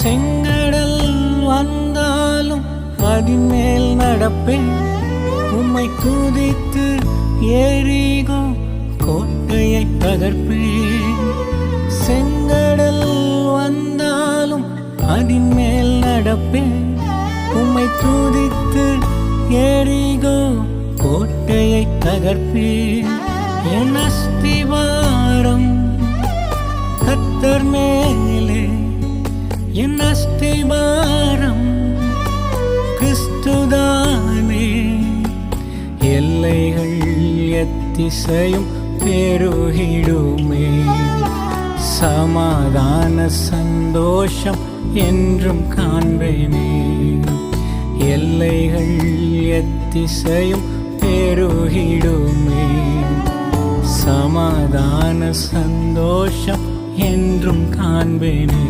செங்கடல் வந்தாலும் அதின்மேல் நடப்பேன். உம்மை துதித்து எரிகோ கோட்டையை தகர்ப்பேன். செங்கடல் வந்தாலும் அதின்மேல் நடப்பேன். உம்மை துதித்து எரிகோ கோட்டையை தகர்ப்பேன். என் அஸ்திவாரம் கர்த்தர் மேலே, என் அஸ்திவாரம் கிறிஸ்துதானே. எல்லைகள் எத்திசையும் பெருகிடுமே. சமாதான சந்தோஷம் என்றும் காண்பேனே. எல்லைகள் எத்திசையும் பெருகிடுமே. சமாதான சந்தோஷம் என்றும் காண்பேனே.